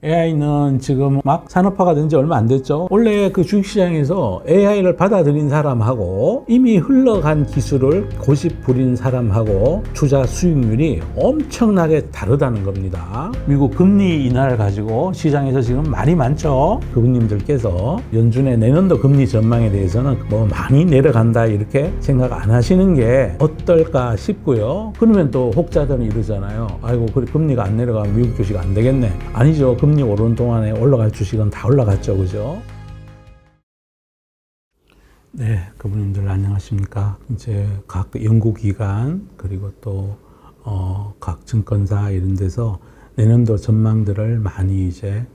AI는 지금 막 산업화가 된 지 얼마 안 됐죠. 원래 그 주식시장에서 AI를 받아들인 사람하고 이미 흘러간 기술을 고집 부린 사람하고 투자 수익률이 엄청나게 다르다는 겁니다. 미국 금리 인하를 가지고 시장에서 지금 말이 많죠. 그분님들께서 연준의 내년도 금리 전망에 대해서는 뭐 많이 내려간다 이렇게 생각 안 하시는 게 어떨까 싶고요. 그러면 또 혹자들은 이러잖아요. 아이고 금리가 안 내려가면 미국 주식 안 되겠네. 아니죠. 금리 오르는 동안에 올라갈 주식은 다 올라갔죠. 그죠? 네, 그분들 안녕하십니까. 이제 각 연구기관 그리고 또 각 증권사 이런 데서 내년도 전망들을 많이 이제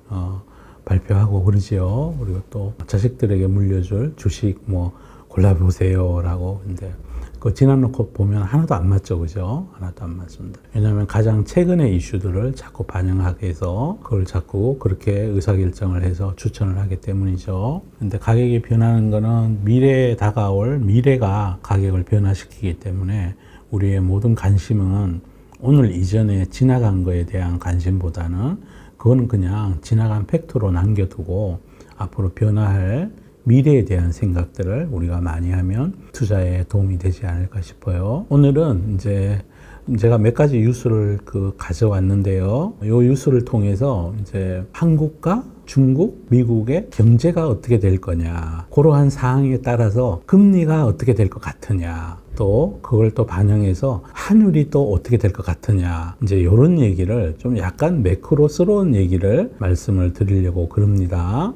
발표하고 그러지요. 그리고 또 자식들에게 물려줄 주식 뭐 골라보세요 라고. 근데 그 지나놓고 보면 하나도 안 맞죠. 그죠? 하나도 안 맞습니다. 왜냐하면 가장 최근의 이슈들을 자꾸 반영하게 해서 그걸 자꾸 그렇게 의사결정을 해서 추천을 하기 때문이죠. 근데 가격이 변하는 거는 미래에 다가올 미래가 가격을 변화시키기 때문에 우리의 모든 관심은 오늘 이전에 지나간 거에 대한 관심보다는 그거는 그냥 지나간 팩트로 남겨두고 앞으로 변화할 미래에 대한 생각들을 우리가 많이 하면 투자에 도움이 되지 않을까 싶어요. 오늘은 이제 제가 몇 가지 뉴스를 가져왔는데요. 이 뉴스를 통해서 이제 한국과 중국, 미국의 경제가 어떻게 될 거냐, 그러한 상황에 따라서 금리가 어떻게 될 것 같으냐, 또 그걸 또 반영해서 환율이 또 어떻게 될 것 같으냐, 이제 이런 얘기를 좀 약간 매크로스러운 얘기를 말씀을 드리려고 그럽니다.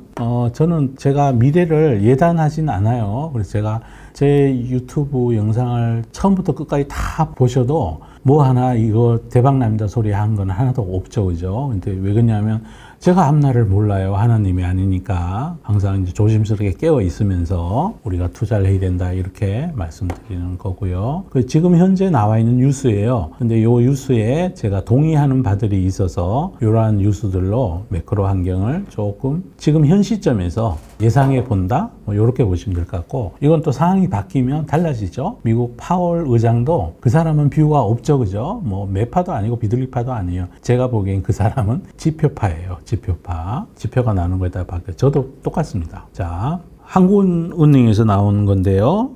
저는 제가 미래를 예단하진 않아요. 그래서 제가 제 유튜브 영상을 처음부터 끝까지 다 보셔도 뭐 하나 이거 대박납니다 소리 한 건 하나도 없죠. 그죠? 근데 왜 그러냐면 제가 앞날을 몰라요. 하나님이 아니니까. 항상 이제 조심스럽게 깨어 있으면서 우리가 투자를 해야 된다 이렇게 말씀드리는 거고요. 지금 현재 나와 있는 뉴스예요. 근데 이 뉴스에 제가 동의하는 바들이 있어서 이러한 뉴스들로 매크로 환경을 조금 지금 현 시점에서 예상해 본다? 뭐 이렇게 보시면 될 것 같고, 이건 또 상황이 바뀌면 달라지죠. 미국 파월 의장도 그 사람은 뷰가 없죠. 그죠? 뭐 매파도 아니고 비둘기파도 아니에요. 제가 보기엔 그 사람은 지표파예요. 지표파. 지표가 나오는 거에 따라 바뀌어요. 저도 똑같습니다. 자, 한국은행에서 나온 건데요.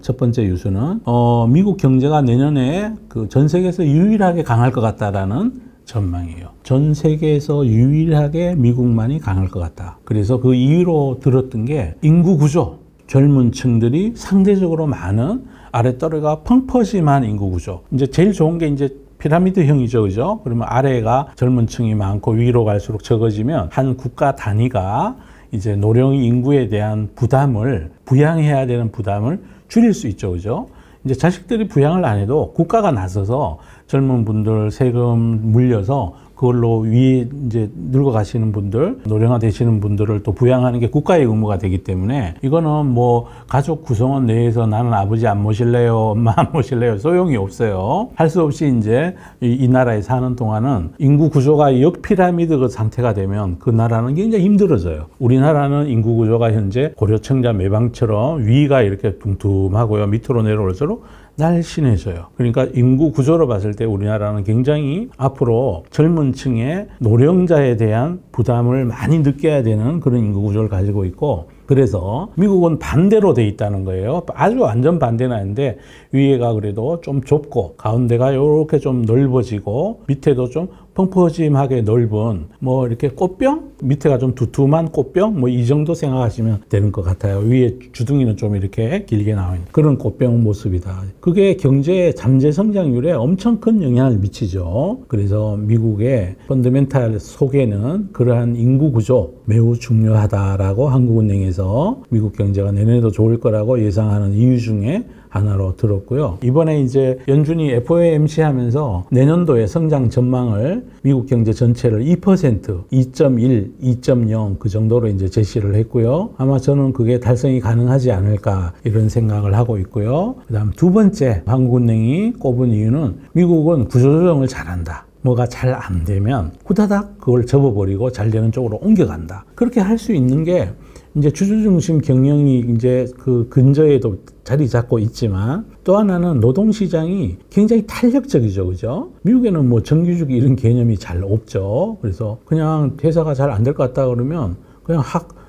첫 번째 뉴스는 미국 경제가 내년에 전 세계에서 유일하게 강할 것 같다라는 전망이에요. 전 세계에서 유일하게 미국만이 강할 것 같다. 그래서 그 이유로 들었던 게 인구 구조. 젊은 층들이 상대적으로 많은 아랫도리가 펑퍼짐한 인구 구조. 이제 제일 좋은 게 이제 피라미드형이죠. 그죠? 그러면 아래가 젊은 층이 많고 위로 갈수록 적어지면 한 국가 단위가 이제 노령 인구에 대한 부담을, 부양해야 되는 부담을 줄일 수 있죠. 그죠? 이제 자식들이 부양을 안 해도 국가가 나서서 젊은 분들 세금 물려서 그걸로 위에 이제 늙어가시는 분들, 노령화 되시는 분들을 또 부양하는 게 국가의 의무가 되기 때문에 이거는 뭐 가족 구성원 내에서 나는 아버지 안 모실래요, 엄마 안 모실래요, 소용이 없어요. 할 수 없이 이제 이 나라에 사는 동안은 인구 구조가 역피라미드 그 상태가 되면 그 나라는 굉장히 힘들어져요. 우리나라는 인구 구조가 현재 고려청자 매방처럼 위가 이렇게 둥툼하고요. 밑으로 내려올수록 날씬해져요. 그러니까 인구 구조로 봤을 때 우리나라는 굉장히 앞으로 젊은 층의 노령자에 대한 부담을 많이 느껴야 되는 그런 인구 구조를 가지고 있고, 그래서 미국은 반대로 돼 있다는 거예요. 아주 완전 반대는 아닌데 위에가 그래도 좀 좁고 가운데가 이렇게 좀 넓어지고 밑에도 좀 펑퍼짐하게 넓은 뭐 이렇게 꽃병? 밑에가 좀 두툼한 꽃병? 뭐 이 정도 생각하시면 되는 것 같아요. 위에 주둥이는 좀 이렇게 길게 나와 있는 그런 꽃병 모습이다. 그게 경제 잠재 성장률에 엄청 큰 영향을 미치죠. 그래서 미국의 펀더멘탈 속에는 그러한 인구 구조 매우 중요하다라고 한국은행에서 미국 경제가 내년에도 좋을 거라고 예상하는 이유 중에 하나로 들었고요. 이번에 이제 연준이 FOMC 하면서 내년도의 성장 전망을 미국 경제 전체를 2%, 2.1, 2.0 그 정도로 이제 제시를 했고요. 아마 저는 그게 달성이 가능하지 않을까 이런 생각을 하고 있고요. 그다음 두 번째 한국은행이 꼽은 이유는 미국은 구조조정을 잘한다. 뭐가 잘 안 되면 후다닥 그걸 접어버리고 잘 되는 쪽으로 옮겨간다. 그렇게 할 수 있는 게 이제 주주 중심 경영이 이제 그 근저에도 자리 잡고 있지만 또 하나는 노동시장이 굉장히 탄력적이죠. 그죠? 미국에는 뭐 정규직 이런 개념이 잘 없죠. 그래서 그냥 회사가 잘 안 될 것 같다 그러면 그냥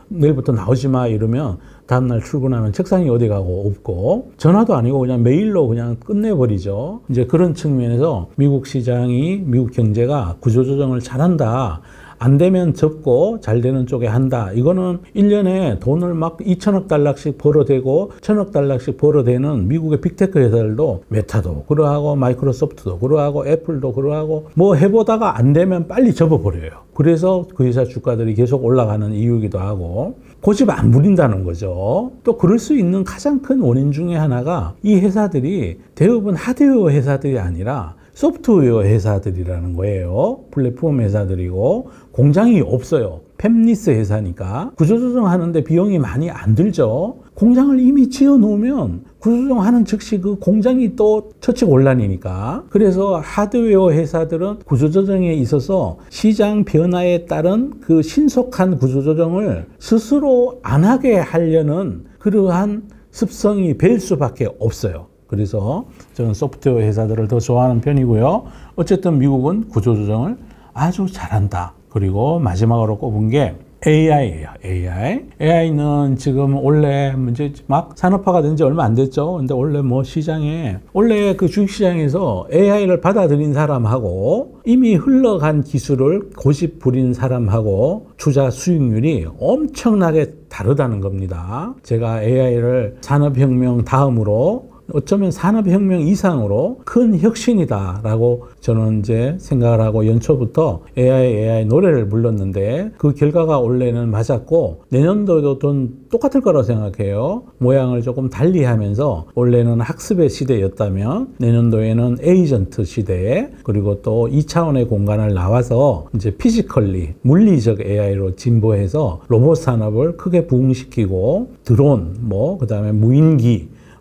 내일부터 나오지 마 이러면 다음날 출근하면 책상이 어디 가고 없고 전화도 아니고 그냥 메일로 그냥 끝내버리죠. 이제 그런 측면에서 미국 시장이 미국 경제가 구조조정을 잘한다. 안 되면 접고 잘 되는 쪽에 한다. 이거는 1년에 돈을 막 2천억 달러씩 벌어대고 1천억 달러씩 벌어대는 미국의 빅테크 회사들도 메타도 그러하고 마이크로소프트도 그러하고 애플도 그러하고 뭐 해보다가 안 되면 빨리 접어버려요. 그래서 그 회사 주가들이 계속 올라가는 이유이기도 하고 고집 안 부린다는 거죠. 또 그럴 수 있는 가장 큰 원인 중에 하나가 이 회사들이 대부분 하드웨어 회사들이 아니라 소프트웨어 회사들이라는 거예요. 플랫폼 회사들이고 공장이 없어요. 팹리스 회사니까 구조조정 하는데 비용이 많이 안 들죠. 공장을 이미 지어 놓으면 구조조정 하는 즉시 그 공장이 또 처치곤란이니까. 그래서 하드웨어 회사들은 구조조정에 있어서 시장 변화에 따른 그 신속한 구조조정을 스스로 안 하게 하려는 그러한 습성이 뵐 수밖에 없어요. 그래서 저는 소프트웨어 회사들을 더 좋아하는 편이고요. 어쨌든 미국은 구조조정을 아주 잘한다. 그리고 마지막으로 꼽은 게 AI예요. AI는 지금 원래 이제 막 산업화가 된 지 얼마 안 됐죠. 근데 원래 뭐 시장에 원래 그 주식시장에서 AI를 받아들인 사람하고 이미 흘러간 기술을 고집 부린 사람하고 투자 수익률이 엄청나게 다르다는 겁니다. 제가 AI를 산업혁명 다음으로 어쩌면 산업혁명 이상으로 큰 혁신이다라고 저는 이제 생각을 하고 연초부터 AI 노래를 불렀는데 그 결과가 원래는 맞았고 내년도도 똑같을 거라고 생각해요. 모양을 조금 달리 하면서 원래는 학습의 시대였다면 내년도에는 에이전트 시대에 그리고 또 2차원의 공간을 나와서 이제 피지컬리 물리적 AI로 진보해서 로봇 산업을 크게 부흥시키고 드론 그다음에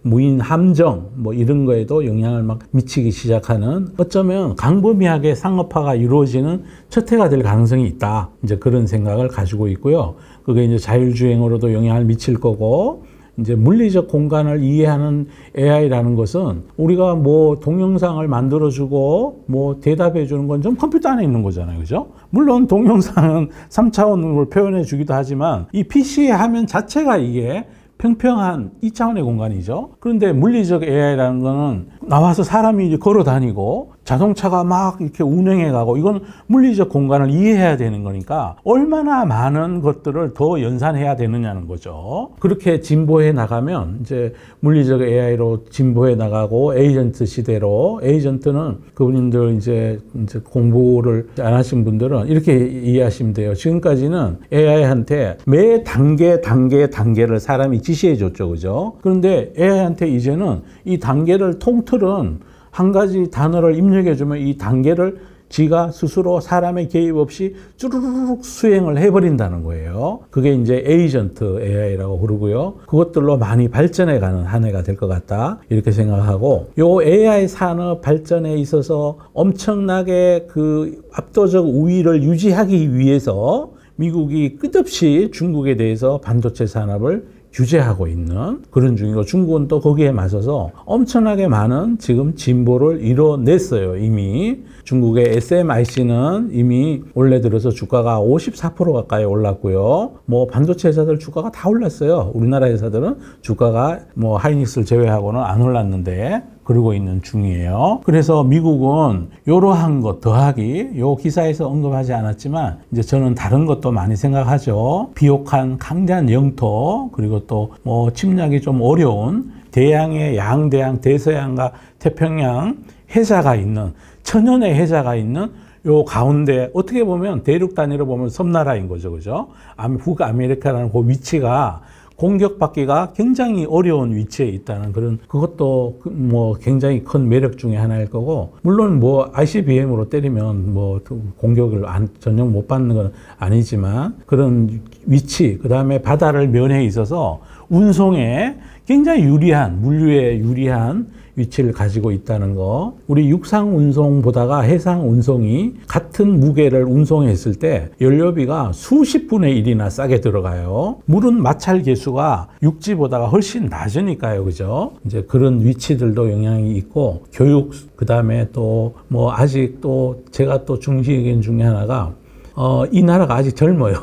무인 함정 이런 거에도 영향을 막 미치기 시작하는 어쩌면 광범위하게 상업화가 이루어지는 첫 해가 될 가능성이 있다. 이제 그런 생각을 가지고 있고요. 그게 이제 자율주행으로도 영향을 미칠 거고 이제 물리적 공간을 이해하는 AI라는 것은 우리가 뭐 동영상을 만들어주고 뭐 대답해주는 건 좀 컴퓨터 안에 있는 거잖아요. 그죠? 물론 동영상은 3차원으로 표현해 주기도 하지만 이 PC의 화면 자체가 이게 평평한 2차원의 공간이죠. 그런데 물리적 AI라는 거는 나와서 사람이 이제 걸어 다니고 자동차가 막 이렇게 운행해 가고 이건 물리적 공간을 이해해야 되는 거니까 얼마나 많은 것들을 더 연산해야 되느냐는 거죠. 그렇게 진보해 나가면 이제 물리적 AI로 진보해 나가고 에이전트 시대로 에이전트는 그분들 이제 공부를 안 하신 분들은 이렇게 이해하시면 돼요. 지금까지는 AI한테 매 단계를 사람이 지시해 줬죠. 그죠? 그런데 AI한테 이제는 이 단계를 통틀은 한 가지 단어를 입력해주면 이 단계를 지가 스스로 사람의 개입 없이 쭈루루룩 수행을 해버린다는 거예요. 그게 이제 에이전트 AI라고 부르고요. 그것들로 많이 발전해가는 한 해가 될 것 같다. 이렇게 생각하고 요 AI 산업 발전에 있어서 엄청나게 그 압도적 우위를 유지하기 위해서 미국이 끝없이 중국에 대해서 반도체 산업을 규제하고 있는 그런 중이고 중국은 또 거기에 맞서서 엄청나게 많은 지금 진보를 이뤄냈어요. 이미 중국의 SMIC는 이미 올해 들어서 주가가 54% 가까이 올랐고요. 뭐 반도체 회사들 주가가 다 올랐어요. 우리나라 회사들은 주가가 뭐 하이닉스를 제외하고는 안 올랐는데 그러고 있는 중이에요. 그래서 미국은 이러한 것 더하기 요 기사에서 언급하지 않았지만 이제 저는 다른 것도 많이 생각하죠. 비옥한 강대한 영토 그리고 또 뭐 침략이 좀 어려운 대양의 양대양 대서양과 태평양 해자가 있는 천연의 해자가 있는 요 가운데 어떻게 보면 대륙 단위로 보면 섬나라인 거죠. 그죠? 북아메리카라는 그 위치가 공격받기가 굉장히 어려운 위치에 있다는 그런 그것도 뭐 굉장히 큰 매력 중에 하나일 거고 물론 뭐 ICBM으로 때리면 뭐 공격을 전혀 못 받는 건 아니지만 그런 위치 그다음에 바다를 면에 있어서 운송에 굉장히 유리한, 물류에 유리한 위치를 가지고 있다는 거. 우리 육상 운송보다가 해상 운송이 같은 무게를 운송했을 때 연료비가 수십 분의 1이나 싸게 들어가요. 물은 마찰 계수가 육지보다가 훨씬 낮으니까요. 그죠? 이제 그런 위치들도 영향이 있고, 교육, 그 다음에 또 뭐 아직 또 제가 또 중시 의견 중에 하나가, 이 나라가 아직 젊어요.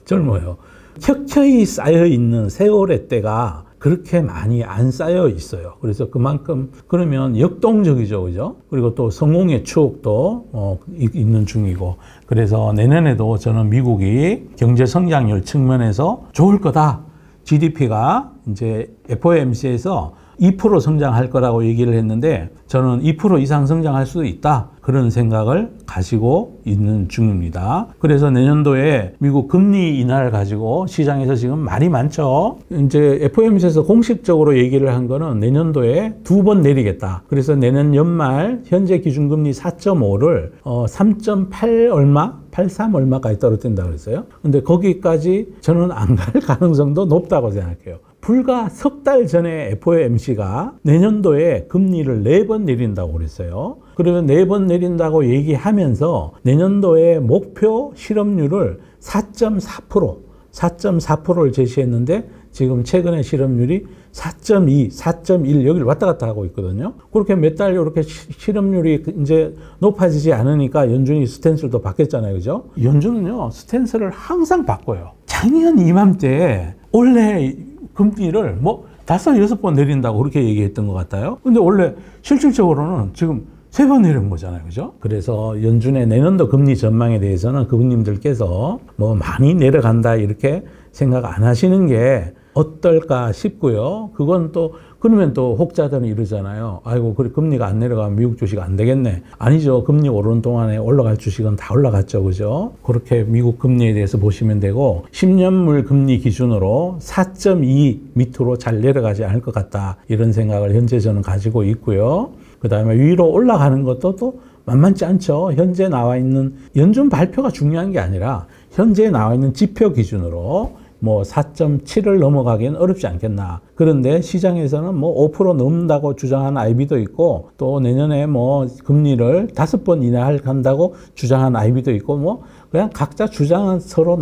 젊어요. 켜켜이 쌓여 있는 세월의 때가 그렇게 많이 안 쌓여 있어요. 그래서 그만큼 그러면 역동적이죠, 그죠? 그리고 또 성공의 추억도 있는 중이고, 그래서 내년에도 저는 미국이 경제 성장률 측면에서 좋을 거다. GDP가 이제 FOMC에서 2% 성장할 거라고 얘기를 했는데 저는 2% 이상 성장할 수도 있다. 그런 생각을 가지고 있는 중입니다. 그래서 내년도에 미국 금리 인하를 가지고 시장에서 지금 말이 많죠. 이제 FOMC에서 공식적으로 얘기를 한 거는 내년도에 2번 내리겠다. 그래서 내년 연말 현재 기준금리 4.5를 3.8 얼마? 83 얼마까지 떨어뜨린다 그랬어요. 근데 거기까지 저는 안 갈 가능성도 높다고 생각해요. 불과 석 달 전에 FOMC가 내년도에 금리를 4번 내린다고 그랬어요. 그러면 4번 내린다고 얘기하면서 내년도에 목표 실업률을 4.4%를 제시했는데 지금 최근에 실업률이 4.2, 4.1 여기를 왔다 갔다 하고 있거든요. 그렇게 몇 달 이렇게 실업률이 이제 높아지지 않으니까 연준이 스탠스를 또 바뀌었잖아요. 그죠? 연준은요, 스탠스를 항상 바꿔요. 작년 이맘때 원래 금리를 뭐 5, 6번 내린다고 그렇게 얘기했던 것 같아요. 근데 원래 실질적으로는 지금 3번 내린 거잖아요. 그죠? 그래서 연준의 내년도 금리 전망에 대해서는 그분님들께서 뭐 많이 내려간다 이렇게 생각 안 하시는 게 어떨까 싶고요. 그건 또 그러면 또 혹자들은 이러잖아요. 아이고, 그래 금리가 안 내려가면 미국 주식 안 되겠네. 아니죠. 금리 오르는 동안에 올라갈 주식은 다 올라갔죠. 그죠? 그렇게 미국 금리에 대해서 보시면 되고 10년물 금리 기준으로 4.2 밑으로 잘 내려가지 않을 것 같다. 이런 생각을 현재 저는 가지고 있고요. 그 다음에 위로 올라가는 것도 또 만만치 않죠. 현재 나와 있는 연준 발표가 중요한 게 아니라 현재 나와 있는 지표 기준으로 뭐 4.7을 넘어가기는 어렵지 않겠나. 그런데 시장에서는 뭐 5% 넘는다고 주장하는 IB도 있고 또 내년에 뭐 금리를 5번 인하한다고 주장하는 IB도 있고 뭐 그냥 각자 주장은 서로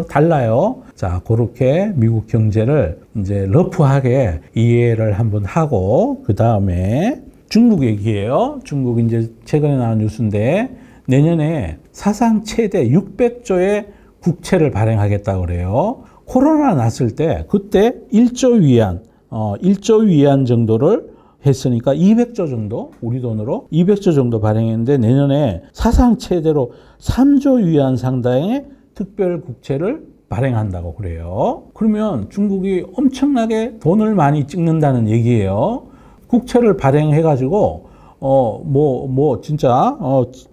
달라요. 자, 그렇게 미국 경제를 이제 러프하게 이해를 한번 하고 그 다음에 중국 얘기예요. 중국 이제 최근에 나온 뉴스인데 내년에 사상 최대 600조의 국채를 발행하겠다고 그래요. 코로나 났을 때 그때 1조 위안 정도를 했으니까 200조 정도, 우리 돈으로 200조 정도 발행했는데 내년에 사상 최대로 3조 위안 상당의 특별 국채를 발행한다고 그래요. 그러면 중국이 엄청나게 돈을 많이 찍는다는 얘기예요. 국채를 발행해가지고 진짜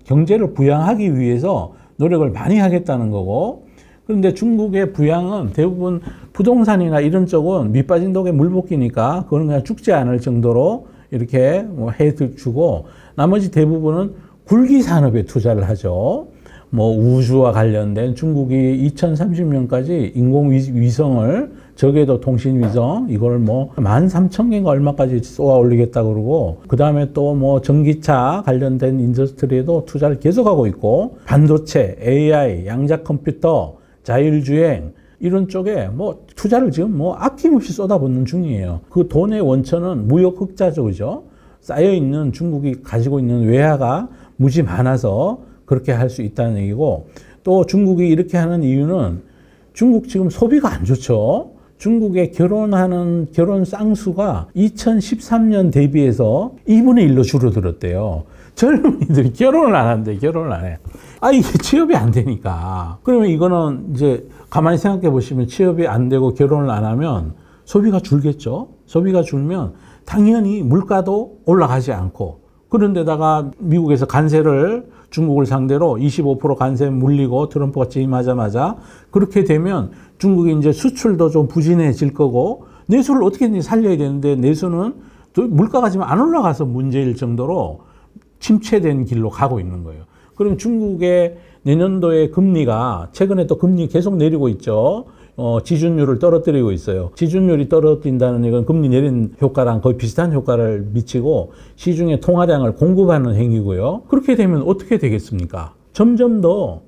경제를 부양하기 위해서 노력을 많이 하겠다는 거고, 그런데 중국의 부양은 대부분 부동산이나 이런 쪽은 밑 빠진 독에 물 붓기니까 그건 그냥 죽지 않을 정도로 이렇게 뭐 해주고 나머지 대부분은 굴기 산업에 투자를 하죠. 뭐 우주와 관련된 중국이 2030년까지 인공위성을 저궤도 통신위성 이걸 뭐 13,000개인가 얼마까지 쏘아 올리겠다 그러고 그 다음에 또 뭐 전기차 관련된 인더스트리에도 투자를 계속하고 있고 반도체, AI, 양자 컴퓨터, 자율주행 이런 쪽에 뭐 투자를 지금 뭐 아낌없이 쏟아붓는 중이에요. 그 돈의 원천은 무역 흑자죠, 그죠? 쌓여있는 중국이 가지고 있는 외화가 무지 많아서 그렇게 할 수 있다는 얘기고, 또 중국이 이렇게 하는 이유는 중국 지금 소비가 안 좋죠. 중국의 결혼 쌍수가 2013년 대비해서 2분의 1로 줄어들었대요. 젊은이들이 결혼을 안 한대, 결혼을 안 해. 이게 취업이 안 되니까. 그러면 이거는 이제 가만히 생각해 보시면 취업이 안 되고 결혼을 안 하면 소비가 줄겠죠. 소비가 줄면 당연히 물가도 올라가지 않고, 그런데다가 미국에서 관세를 중국을 상대로 25% 관세 물리고 트럼프가 취임하자마자 그렇게 되면 중국이 이제 수출도 좀 부진해질 거고 내수를 어떻게든지 살려야 되는데 내수는 또 물가가 지금 안 올라가서 문제일 정도로 침체된 길로 가고 있는 거예요. 그럼 중국의 내년도에 금리가 최근에 또 금리 계속 내리고 있죠. 지준율을 떨어뜨리고 있어요. 지준율이 떨어진다는 얘기는 금리 내린 효과랑 거의 비슷한 효과를 미치고 시중에 통화량을 공급하는 행위고요. 그렇게 되면 어떻게 되겠습니까? 점점 더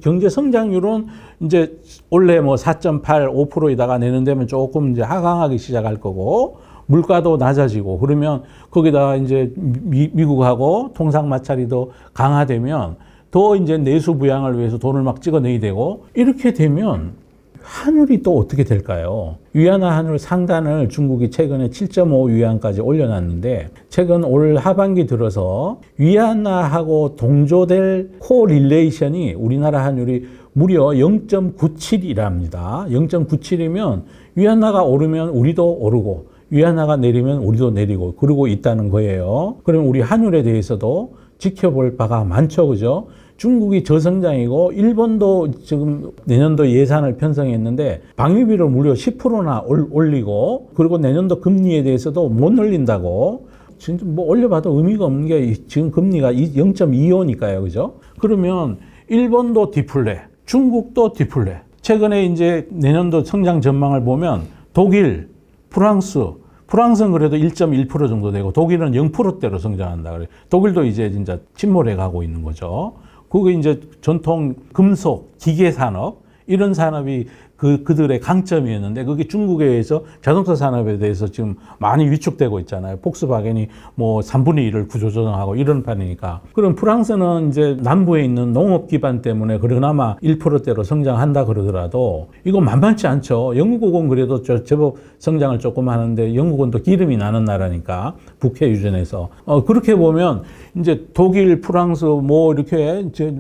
경제 성장률은 이제 원래 뭐 4.8, 5%에다가 내는 데면 조금 이제 하강하기 시작할 거고, 물가도 낮아지고, 그러면 거기다가 이제 미국하고 통상 마찰이 더 강화되면 더 이제 내수 부양을 위해서 돈을 막 찍어내야 되고, 이렇게 되면 환율이 또 어떻게 될까요? 위안화 환율 상단을 중국이 최근에 7.5 위안까지 올려놨는데, 최근 올 하반기 들어서 위안화하고 동조될 코릴레이션이 우리나라 환율이 무려 0.97이랍니다. 0.97이면 위안화가 오르면 우리도 오르고 위안화가 내리면 우리도 내리고 그러고 있다는 거예요. 그럼 우리 환율에 대해서도 지켜볼 바가 많죠, 그죠? 중국이 저성장이고 일본도 지금 내년도 예산을 편성했는데 방위비를 무려 10%나 올리고, 그리고 내년도 금리에 대해서도 못 올린다고. 진짜 뭐 올려봐도 의미가 없는 게 지금 금리가 0.25니까요, 그죠? 그러면 일본도 디플레, 중국도 디플레. 최근에 이제 내년도 성장 전망을 보면 독일, 프랑스는 그래도 1.1% 정도 되고 독일은 0%대로 성장한다. 그래. 독일도 이제 진짜 침몰해 가고 있는 거죠. 그게 이제 전통 금속, 기계 산업, 이런 산업이 그들의 강점이었는데, 그게 중국에 의해서 자동차 산업에 대해서 지금 많이 위축되고 있잖아요. 폭스바겐이 뭐 3분의 1을 구조조정하고 이런 판이니까. 그럼 프랑스는 이제 남부에 있는 농업 기반 때문에 그나마 1%대로 성장한다 그러더라도 이거 만만치 않죠. 영국은 그래도 제법 성장을 조금 하는데, 영국은 또 기름이 나는 나라니까, 북해 유전에서. 그렇게 보면 이제 독일, 프랑스 뭐 이렇게 이제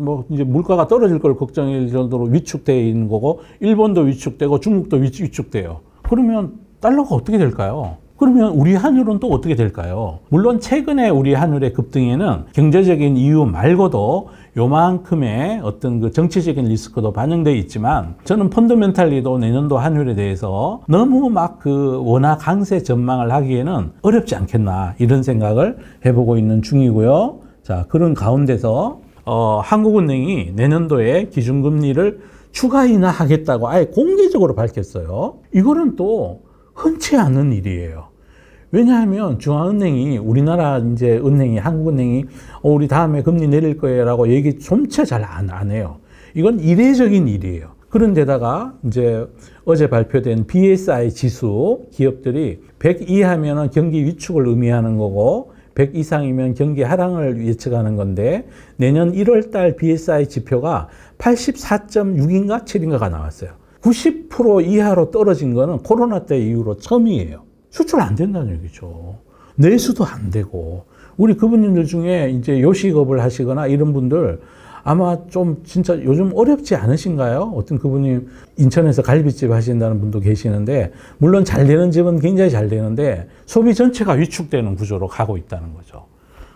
물가가 떨어질 걸 걱정할 정도로 위축되어 있는 거고, 일본도 위축되고 중국도 위축돼요. 그러면 달러가 어떻게 될까요? 그러면 우리 환율은 또 어떻게 될까요? 물론 최근에 우리 환율의 급등에는 경제적인 이유 말고도 요만큼의 어떤 그 정치적인 리스크도 반영되어 있지만, 저는 펀더멘탈리도 내년도 환율에 대해서 너무 막 그 원화 강세 전망을 하기에는 어렵지 않겠나, 이런 생각을 해보고 있는 중이고요. 자, 그런 가운데서 한국은행이 내년도에 기준금리를 추가 인하하겠다고 아예 공개적으로 밝혔어요. 이거는 또 흔치 않은 일이에요. 왜냐하면 중앙은행이, 우리나라 이제 은행이, 한국은행이 우리 다음에 금리 내릴 거예요라고 얘기 좀채 잘 안 해요. 이건 이례적인 일이에요. 그런데다가 이제 어제 발표된 BSI 지수, 기업들이 100 이하면은 경기 위축을 의미하는 거고 100 이상이면 경기 하락을 예측하는 건데, 내년 1월 달 BSI 지표가 84.6인가 7인가가 나왔어요. 90% 이하로 떨어진 거는 코로나 때 이후로 처음이에요. 수출 안 된다는 얘기죠. 내수도 안 되고. 우리 그분들 중에 이제 요식업을 하시거나 이런 분들 아마 좀 진짜 요즘 어렵지 않으신가요? 어떤 그분이 인천에서 갈비집 하신다는 분도 계시는데, 물론 잘 되는 집은 굉장히 잘 되는데 소비 전체가 위축되는 구조로 가고 있다는 거죠.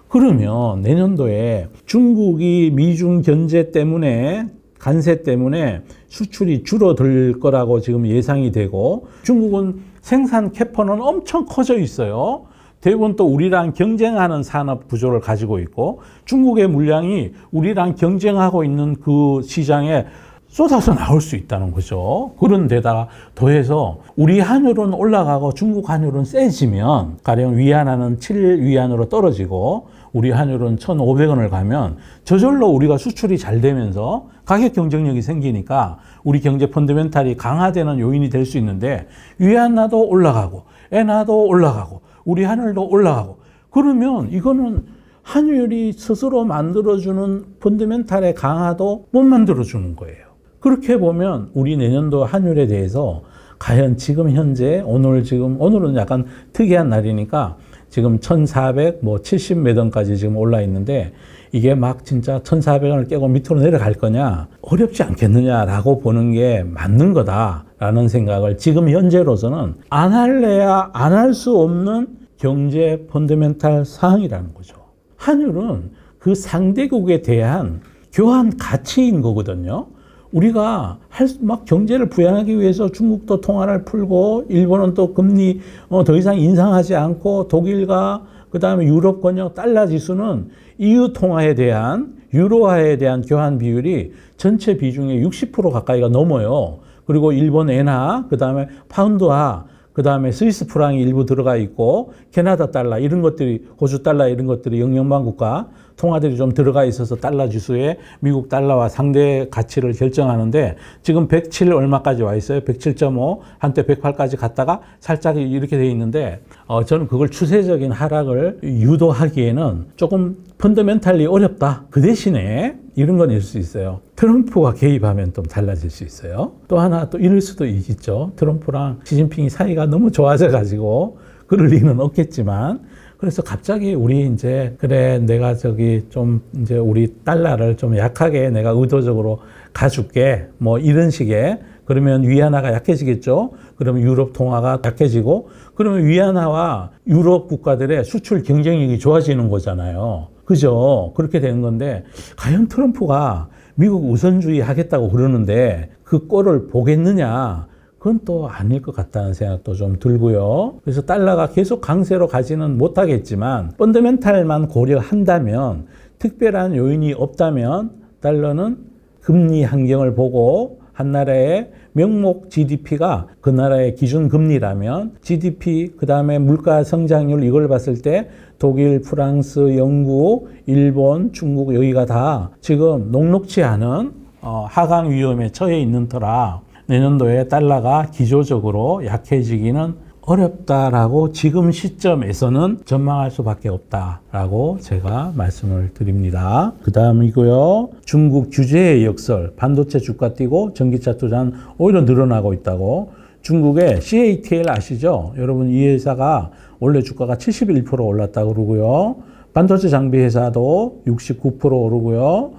그러면 내년도에 중국이 미중 견제 때문에, 관세 때문에 수출이 줄어들 거라고 지금 예상이 되고, 중국은 생산 캐파는 엄청 커져 있어요. 대부분 또 우리랑 경쟁하는 산업 구조를 가지고 있고, 중국의 물량이 우리랑 경쟁하고 있는 그 시장에 쏟아서 나올 수 있다는 거죠. 그런데다가 더해서 우리 환율은 올라가고 중국 환율은 세지면, 가령 위안화는 7위안으로 떨어지고 우리 환율은 1,500원을 가면 저절로 우리가 수출이 잘 되면서 가격 경쟁력이 생기니까 우리 경제 펀더멘탈이 강화되는 요인이 될 수 있는데, 위안화도 올라가고 엔화도 올라가고 우리 환율도 올라가고, 그러면 이거는 환율이 스스로 만들어주는 펀더멘탈의 강화도 못 만들어주는 거예요. 그렇게 보면 우리 내년도 환율에 대해서 과연 지금 현재, 오늘은 약간 특이한 날이니까 지금 1,470 몇 원까지 지금 올라 있는데, 이게 막 진짜 1,400원을 깨고 밑으로 내려갈 거냐, 어렵지 않겠느냐라고 보는 게 맞는 거다라는 생각을 지금 현재로서는 안 할래야 안 할 수 없는 경제 펀더멘탈 사항이라는 거죠. 환율은 그 상대국에 대한 교환 가치인 거거든요. 우리가 막 경제를 부양하기 위해서 중국도 통화를 풀고, 일본은 또 금리 더 이상 인상하지 않고, 독일과 그다음에 유럽권역 달러 지수는 EU 통화에 대한, 유로화에 대한 교환 비율이 전체 비중의 60% 가까이가 넘어요. 그리고 일본 엔화, 그 다음에 파운드화, 그 다음에 스위스 프랑이 일부 들어가 있고 캐나다 달러 이런 것들이 호주 달러 이런 것들이 영연방 국가 통화들이 좀 들어가 있어서 달러 지수에 미국 달러와 상대 가치를 결정하는데 지금 107 얼마까지 와 있어요. 107.5 한때 108까지 갔다가 살짝 이렇게 돼 있는데 저는 그걸 추세적인 하락을 유도하기에는 조금 펀더멘탈리 어렵다. 그 대신에 이런 건 있을 수 있어요. 트럼프가 개입하면 좀 달라질 수 있어요. 또 하나 또 이럴 수도 있겠죠. 트럼프랑 시진핑이 사이가 너무 좋아져 가지고 그럴 리는 없겠지만 그래서 갑자기 우리 이제 그래 내가 저기 좀 이제 우리 달러를 좀 약하게 내가 의도적으로 가줄게 뭐 이런 식의 그러면 위안화가 약해지겠죠. 그러면 유럽 통화가 약해지고 그러면 위안화와 유럽 국가들의 수출 경쟁력이 좋아지는 거잖아요. 그죠? 그렇게 되는 건데 과연 트럼프가 미국 우선주의 하겠다고 그러는데 그 꼴을 보겠느냐? 그건 또 아닐 것 같다는 생각도 좀 들고요. 그래서 달러가 계속 강세로 가지는 못하겠지만 펀더멘탈만 고려한다면 특별한 요인이 없다면 달러는 금리 환경을 보고 한 나라의 명목 GDP가 그 나라의 기준 금리라면 GDP 그다음에 물가 성장률 이걸 봤을 때 독일, 프랑스, 영국, 일본, 중국 여기가 다 지금 녹록지 않은 하강 위험에 처해 있는 터라 내년도에 달러가 기조적으로 약해지기는 어렵다라고 지금 시점에서는 전망할 수밖에 없다라고 제가 말씀을 드립니다. 그 다음이고요. 중국 규제의 역설, 반도체 주가 뛰고 전기차 투자는 오히려 늘어나고 있다고. 중국의 CATL 아시죠? 여러분 이 회사가 원래 주가가 71% 올랐다고 그러고요. 반도체 장비 회사도 69% 오르고요.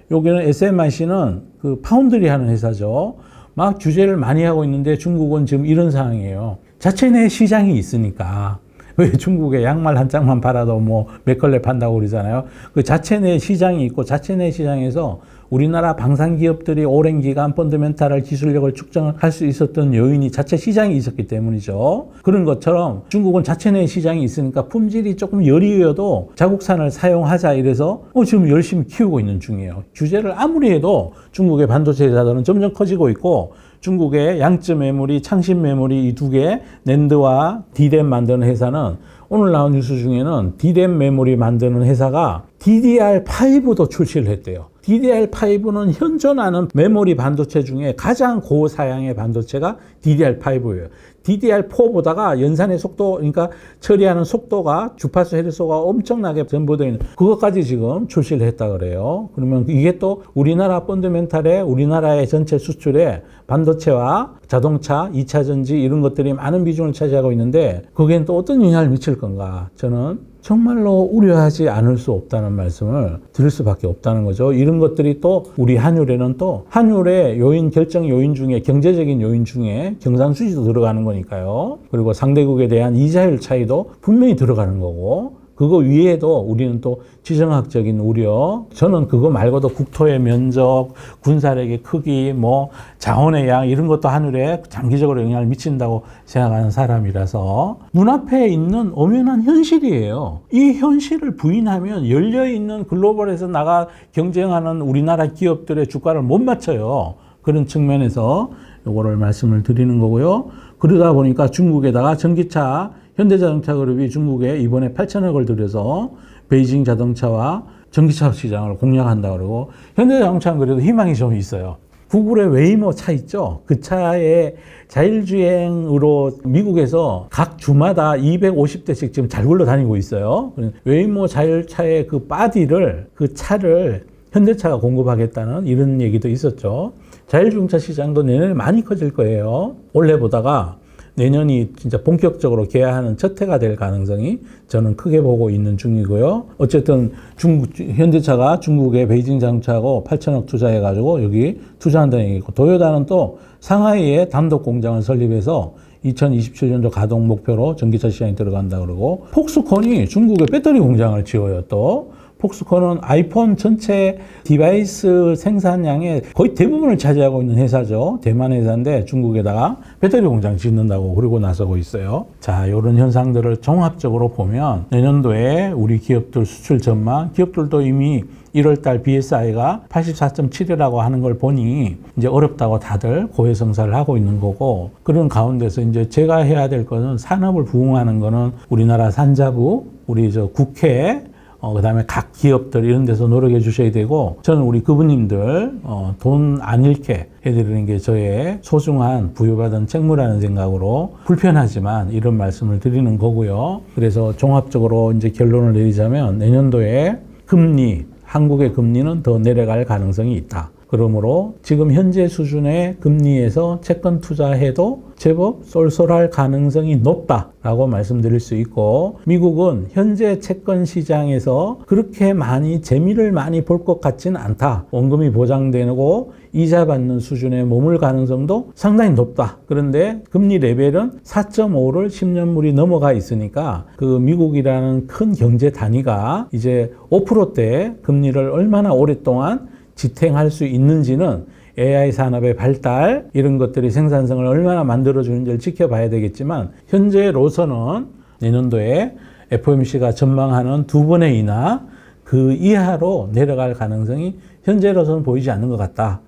여기는 SMIC는 그 파운드리 하는 회사죠. 막 규제를 많이 하고 있는데 중국은 지금 이런 상황이에요. 자체 내 시장이 있으니까. 왜 중국에 양말 한 짝만 팔아도 뭐 몇 걸레 판다고 그러잖아요. 그 자체 내 시장이 있고 자체 내 시장에서 우리나라 방산 기업들이 오랜 기간 펀더멘탈을 기술력을 축적할 수 있었던 요인이 자체 시장이 있었기 때문이죠. 그런 것처럼 중국은 자체 내 시장이 있으니까 품질이 조금 여리여도 자국산을 사용하자 이래서 지금 열심히 키우고 있는 중이에요. 규제를 아무리 해도 중국의 반도체 회사들은 점점 커지고 있고 중국의 양쯔 메모리, 창신 메모리 이 두 개, 낸드와 D램 만드는 회사는 오늘 나온 뉴스 중에는 D램 메모리 만드는 회사가 DDR5도 출시를 했대요. DDR5는 현존하는 메모리 반도체 중에 가장 고사양의 반도체가 DDR5예요. DDR4보다가 연산의 속도, 그러니까 처리하는 속도가 주파수 해리소가 엄청나게 전보되어 있는 그것까지 지금 출시를 했다 그래요. 그러면 이게 또 우리나라 펀더멘탈에 우리나라의 전체 수출에 반도체와 자동차, 2차 전지 이런 것들이 많은 비중을 차지하고 있는데 거기엔 또 어떤 영향을 미칠 건가? 저는 정말로 우려하지 않을 수 없다는 말씀을 드릴 수밖에 없다는 거죠. 이런 것들이 또 우리 환율에는 또 환율의 요인, 결정 요인 중에 경제적인 요인 중에 경상수지도 들어가는 거니까요. 그리고 상대국에 대한 이자율 차이도 분명히 들어가는 거고 그거 위에도 우리는 또 지정학적인 우려, 저는 그거 말고도 국토의 면적, 군사력의 크기, 뭐 자원의 양 이런 것도 하늘에 장기적으로 영향을 미친다고 생각하는 사람이라서 눈앞에 있는 엄연한 현실이에요. 이 현실을 부인하면 열려있는 글로벌에서 나가 경쟁하는 우리나라 기업들의 주가를 못 맞춰요. 그런 측면에서 요거를 말씀을 드리는 거고요. 그러다 보니까 중국에다가 전기차 현대자동차 그룹이 중국에 이번에 8천억을 들여서 베이징 자동차와 전기차 시장을 공략한다 그러고 현대자동차는 그래도 희망이 좀 있어요. 구글의 웨이모 차 있죠? 그 차에 자율주행으로 미국에서 각 주마다 250대씩 지금 잘 굴러다니고 있어요. 웨이모 자율차의 그 바디를, 그 차를 현대차가 공급하겠다는 이런 얘기도 있었죠. 자율주행차 시장도 내년에 많이 커질 거예요. 올해보다가 내년이 진짜 본격적으로 개화하는 첫 해가 될 가능성이 저는 크게 보고 있는 중이고요. 어쨌든 현대차가 중국의 베이징 자동차하고 8천억 투자해가지고 여기 투자한다는 얘기고, 도요타는 또 상하이에 단독 공장을 설립해서 2027년도 가동 목표로 전기차 시장에 들어간다 그러고, 폭스콘이 중국에 배터리 공장을 지어요. 또 폭스콘은 아이폰 전체 디바이스 생산량의 거의 대부분을 차지하고 있는 회사죠. 대만 회사인데 중국에다가 배터리 공장 짓는다고 그러고 나서고 있어요. 자, 이런 현상들을 종합적으로 보면 내년도에 우리 기업들 수출 전망, 기업들도 이미 1월달 BSI가 84.7이라고 하는 걸 보니 이제 어렵다고 다들 고해성사를 하고 있는 거고, 그런 가운데서 이제 제가 해야 될 거는 산업을 부흥하는 거는 우리나라 산자부, 우리 저 국회, 그다음에 각 기업들 이런 데서 노력해 주셔야 되고, 저는 우리 그분님들 돈 안 잃게 해드리는 게 저의 소중한 부여받은 책무라는 생각으로 불편하지만 이런 말씀을 드리는 거고요. 그래서 종합적으로 이제 결론을 내리자면 내년도에 금리, 한국의 금리는 더 내려갈 가능성이 있다. 그러므로 지금 현재 수준의 금리에서 채권 투자해도 제법 쏠쏠할 가능성이 높다라고 말씀드릴 수 있고, 미국은 현재 채권 시장에서 그렇게 많이 재미를 많이 볼 것 같지는 않다. 원금이 보장되고 이자 받는 수준에 머물 가능성도 상당히 높다. 그런데 금리 레벨은 4.5를 10년물이 넘어가 있으니까 그 미국이라는 큰 경제 단위가 이제 5%대 금리를 얼마나 오랫동안 지탱할 수 있는지는 AI 산업의 발달, 이런 것들이 생산성을 얼마나 만들어주는지를 지켜봐야 되겠지만, 현재로서는 내년도에 FOMC가 전망하는 2번의 인하, 그 이하로 내려갈 가능성이 현재로서는 보이지 않는 것 같다.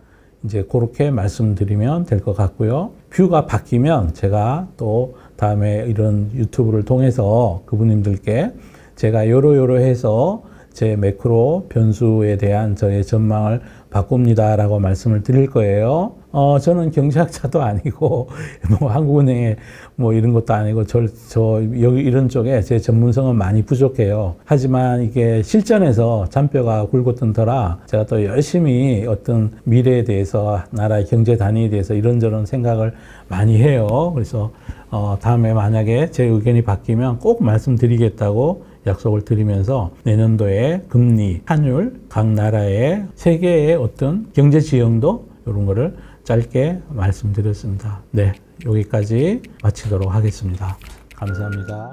이제 그렇게 말씀드리면 될 것 같고요. 뷰가 바뀌면 제가 또 다음에 이런 유튜브를 통해서 그분님들께 제가 요러요러해서 제 매크로 변수에 대한 저의 전망을 바꿉니다라고 말씀을 드릴 거예요. 저는 경제학자도 아니고 뭐 한국은행에 뭐 이런 것도 아니고 여기 이런 쪽에 제 전문성은 많이 부족해요. 하지만 이게 실전에서 잔뼈가 굵었던 터라 제가 또 열심히 어떤 미래에 대해서, 나라의 경제 단위에 대해서 이런저런 생각을 많이 해요. 그래서 다음에 만약에 제 의견이 바뀌면 꼭 말씀드리겠다고 약속을 드리면서 내년도에 금리, 환율, 각 나라의 세계의 어떤 경제 지형도 이런 거를 짧게 말씀드렸습니다. 네, 여기까지 마치도록 하겠습니다. 감사합니다.